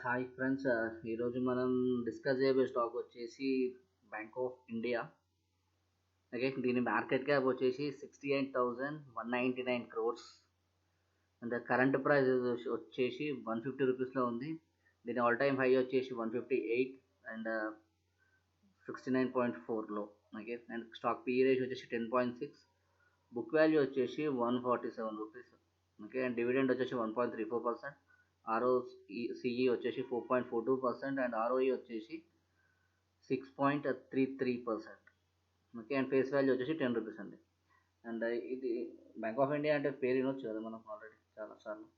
Hi friends, ఈరోజు మనం discuss చేయబోయే స్టాక్ వచ్చేసి బ్యాంక్ ఆఫ్ ఇండియా. ఓకే, దీని మార్కెట్ క్యాప్ వచ్చేసి 68,199 crores అండ్ కరెంట్ ప్రైస్ వచ్చేసి 150 రూపీస్లో ఉంది. దీని ఆల్ టైమ్ హై వచ్చేసి 158 అండ్ 69.4లో. Okay, and stock P ratio వచ్చేసి 10.6, బుక్ వాల్యూ వచ్చేసి 147 రూపీస్. ఓకే, అండ్ డివిడెండ్ వచ్చేసి 1.34%, ఆర్ఓసిఈ వచ్చేసి 4.42% అండ్ ఆర్ఓఈ వచ్చేసి 6.33%. ఓకే, అండ్ ఫేస్ వాల్యూ వచ్చేసి 10 రూపీస్ అండి. అండ్ ఇది బ్యాంక్ ఆఫ్ ఇండియా అంటే పేరు వినొచ్చు కదా మనం ఆల్రెడీ చాలాసార్లు.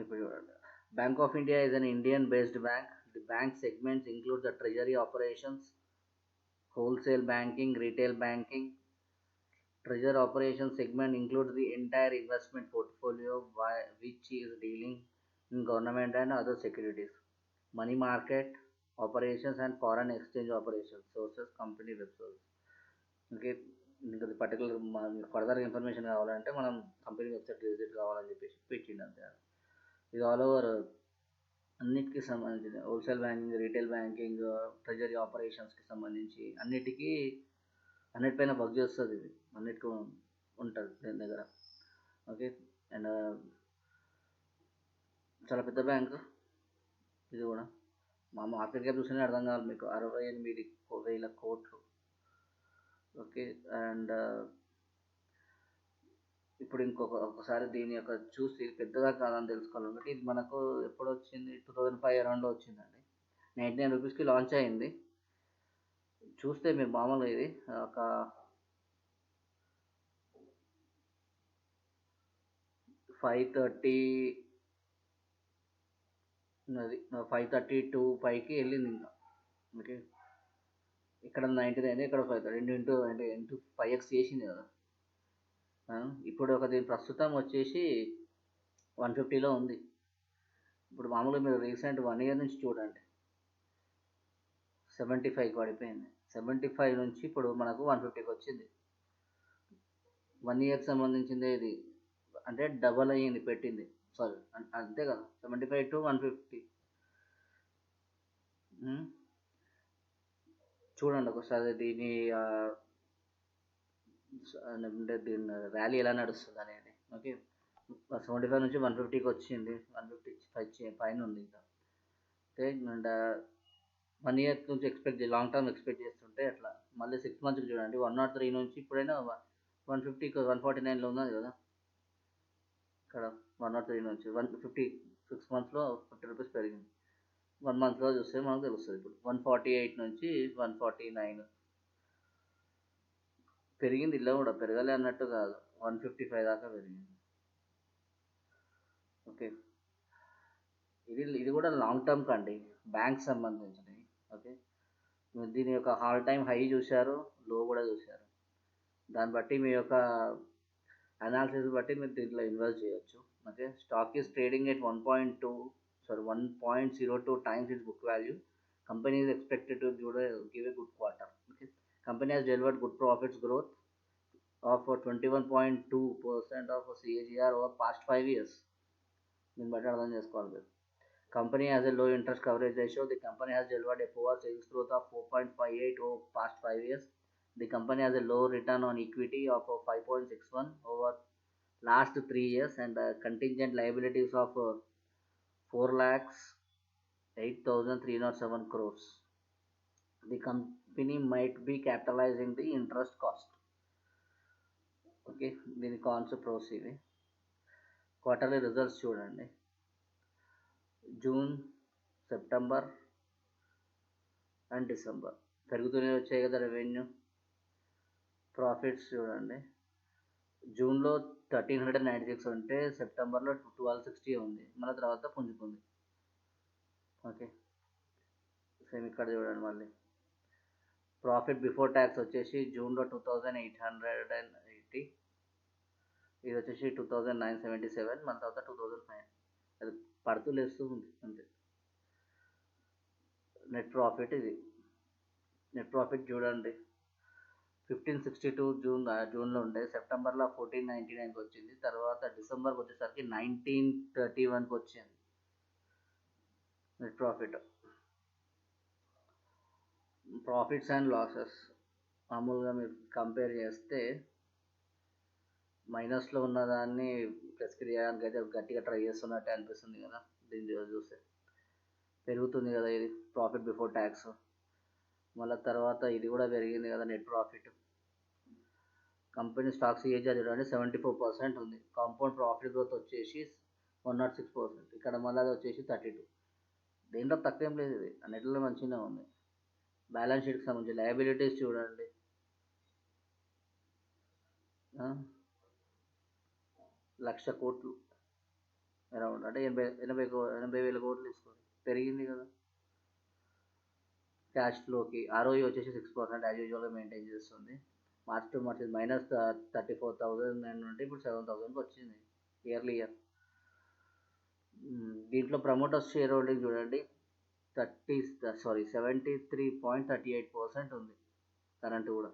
ఇప్పుడు చూడండి, bank of India is an Indian based bank. The bank segments include the treasury operations, wholesale banking, retail banking. Treasury operations segment includes the entire investment portfolio which is dealing in government and other securities, money market operations and foreign exchange operations. Sources company websites. Okay, ఇంకా particular further information కావాలంటే మనం company website visit కావాలని చెప్పేసి పెట్టిండు అంతే. ఇది all over అన్నిటికీ సంబంధించిన wholesale banking, retail banking, treasury ఆపరేషన్స్కి సంబంధించి అన్నిటిపైన వర్క్ చేస్తుంది. ఇది అన్నిటికీ ఉంటుంది దీని దగ్గర. ఓకే, అండ్ చాలా పెద్ద బ్యాంకు ఇది కూడా. మా మార్కెట్ క్యాప్ చూస్తేనే అర్థం కావాలి మీకు, 68,000 కోట్లు. ఓకే, అండ్ ఇప్పుడు ఒకసారి దీని యొక్క చూసి పెద్దగా కాదని తెలుసుకోవాలంటే ఇది మనకు ఎప్పుడు వచ్చింది, 2005 అరౌండ్లో వచ్చిందండి. 99 రూపీస్కి లాంచ్ అయింది. చూస్తే మీరు మామూలుగా ఇది ఒక 530 అది 532 పైకి వెళ్ళింది ఇంకా. ఓకే, ఇక్కడ 99, ఇక్కడ 530, ఇంటూ 5x చేసింది కదా. ఇప్పుడు దీని ప్రస్తుతం వచ్చేసి 150లో ఉంది. ఇప్పుడు మామూలుగా మీరు రీసెంట్ 1 year నుంచి చూడండి, 75కి పడిపోయింది. 75 నుంచి ఇప్పుడు మనకు 150కి వచ్చింది. 1 yearకి సంబంధించిందే ఇది, అంటే డబల్ అయ్యింది పెట్టింది. సారీ, అంతే కదా, 75 to 150. చూడండి ఒకసారి దీని దీని ర్యాలీ ఎలా నడుస్తుంది అనేది. ఓకే, 75 నుంచి 150కి వచ్చింది, 155 పైన ఉంది ఇంకా. ఓకే, అండ్ 1 year నుంచి లాంగ్ టర్మ్ ఎక్స్పెక్ట్ చేస్తుంటే అట్లా మళ్ళీ 6 monthsకి చూడండి, 103 నుంచి ఇప్పుడైనా 150కి 149లో ఉన్నది కదా. ఇక్కడ 103 నుంచి 150, 6 monthsలో 50 రూపీస్ పెరిగింది. 1 monthలో చూస్తే మనకు తెలుస్తుంది. ఇప్పుడు 148 నుంచి 149 పెరిగింది. ఇలా కూడా పెరగలే అన్నట్టు కాదు, 155 దాకా పెరిగింది. ఓకే, ఇది కూడా లాంగ్ టర్మ్ కండి, బ్యాంక్ సంబంధించినవి. ఓకే, దీని యొక్క ఆల్ టైమ్ హై చూశారు, లో కూడా చూశారు. దాన్ని బట్టి మీ యొక్క అనాలిసిస్ బట్టి మీరు దీంట్లో ఇన్వెస్ట్ చేయొచ్చు. Okay, stock is trading at 1.02 times its book value. Company is expected to give a good quarter. Okay, company has delivered good profits growth of 21.2% of CAGR over past 5 years. దీన్ని బట్టి అర్థం చేసుకోవాలి మీరు. Company has a low interest coverage ratio. The company has delivered a poor sales growth of 4.58 over past 5 years. The company has a low return on equity of 5.61 over last 3 years and contingent liabilities of 4,08,307 crores. The company might be capitalizing the interest cost. Okay, దీని cons pros ఇవి. Quarterly results చూడండి, June, September and December పెరుగుతూనే వచ్చాయి కదా. Revenue, profits చూడండి, జూన్లో 1,396 ఉంటే సెప్టెంబర్లో 1,260 ఉంది, మన తర్వాత పుంజుకుంది. ఓకే, సేమ్ ఇక్కడ చూడండి మళ్ళీ ప్రాఫిట్ బిఫోర్ ట్యాక్స్ వచ్చేసి జూన్లో 2,880, ఇది వచ్చేసి 2,977, మన తర్వాత 2,500. అది పడుతూ లేస్తూ ఉంది అంతే. నెట్ ప్రాఫిట్ ఇది, నెట్ ప్రాఫిట్ చూడండి, 1,562 జూన్లో ఉండే, సెప్టెంబర్లో 1,499కి వచ్చింది, తర్వాత డిసెంబర్కి వచ్చేసరికి 1,931కి వచ్చింది. నెట్ ప్రాఫిట్స్ అండ్ లాసెస్ మామూలుగా మీరు కంపేర్ చేస్తే మైనస్లో ఉన్నదాన్ని ప్లస్కి తీయడానికి అయితే గట్టిగా ట్రై చేస్తున్నట్టే అనిపిస్తుంది కదా దీన్ని చూస్తే. పెరుగుతుంది కదా ఇది ప్రాఫిట్ బిఫోర్ ట్యాక్స్, మళ్ళీ తర్వాత ఇది కూడా పెరిగింది కదా నెట్ ప్రాఫిట్. కంపెనీ స్టాక్స్ ఏజర్ చూడండి 74% ఉంది. కాంపౌండ్ ప్రాఫిట్ గ్రోత్ వచ్చేసి 106%. ఇక్కడ మళ్ళీ అది వచ్చేసి 32. దేంట్లో తక్కువేం లేదు, ఇది అన్నిటిలో మంచిగానే ఉంది. బ్యాలెన్స్ షీట్కి సంబంధించి లయబిలిటీస్ చూడండి, 1,00,000 కోట్లు అరౌండ్, అంటే 80,000 కోట్లు తీసుకోండి, పెరిగింది కదా. క్యాష్ ఫ్లోకి ఆర్ఓఈ వచ్చేసి 6% యాజ్ యూజువల్గా మెయింటైన్ చేస్తుంది. మార్చ్ టు మార్చ్ -34,000 నుండి ఇప్పుడు 7,000కి వచ్చింది ఇయర్. దీంట్లో ప్రమోటర్స్ షేర్ హోల్డింగ్ చూడండి 73.38% ఉంది కరెంట్ కూడా.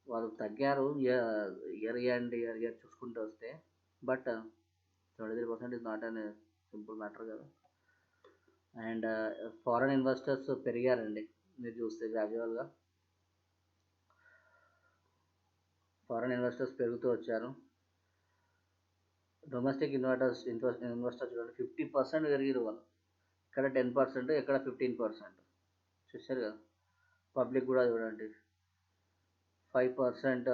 వాళ్ళు తగ్గారు ఇయర్ చూసుకుంటూ వస్తే, but 73% is not an simple matter కదా. అండ్ ఫారెన్ ఇన్వెస్టర్స్ పెరిగారండి మీరు చూస్తే గ్రాడ్యువల్గా. ఫారెన్ ఇన్వెస్టర్స్ పెరుగుతూ వచ్చారు. డొమెస్టిక్ ఇన్వెస్టర్స్ చూడండి 50% పెరిగారు వాళ్ళు. ఇక్కడ 10%, ఇక్కడ 15%. చూసారు కదా. పబ్లిక్ కూడా చూడండి 5%,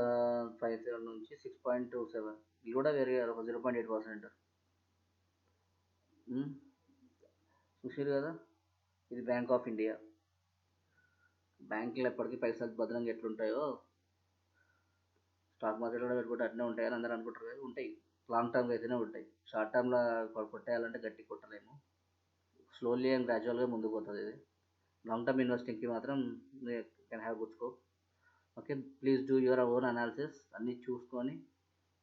57 నుంచి 6.27, ఇది కూడా పెరిగారు ఒక 0.8%. చూసారు కదా. ఇది బ్యాంక్ ఆఫ్ ఇండియా. బ్యాంకులు ఎప్పటికీ పైసలు భద్రంగా ఎట్లుంటాయో స్టాక్ మార్కెట్లో కూడా పెట్టుకుంటే అట్నే ఉంటాయని అందరూ అనుకుంటారు కదా, ఉంటాయి. లాంగ్ టర్మ్గా అయితేనే ఉంటాయి. షార్ట్ టర్మ్లో కొట్టేయాలంటే గట్టి కొట్టలేము. స్లోలీ అండ్ గ్రాడ్యువల్గా ముందుకు పోతుంది ఇది. లాంగ్ టర్మ్ ఇన్వెస్టింగ్కి మాత్రం can have good scope. Okay, please do your own analysis. అన్నీ చూసుకొని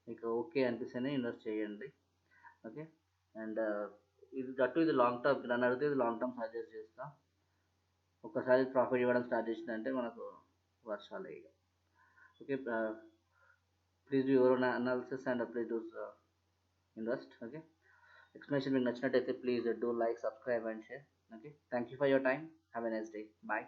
మీకు ఓకే అనిపిస్తేనే ఇన్వెస్ట్ చేయండి. ఓకే, అండ్ ఇది లాంగ్ టర్మ్. నన్ను అడిగితే ఇది లాంగ్ టర్మ్ సజెస్ట్ చేస్తా. ఒక్కసారి ప్రాఫిట్ ఇవ్వడం స్టార్ట్ చేసిందంటే మనకు వర్షాలే ఇక. Okay, please do your own analysis and please do invest. Okay, explanation మీకు నచ్చినట్టయితే please do like, subscribe and share. Okay, thank you for your time. Have a nice day. Bye.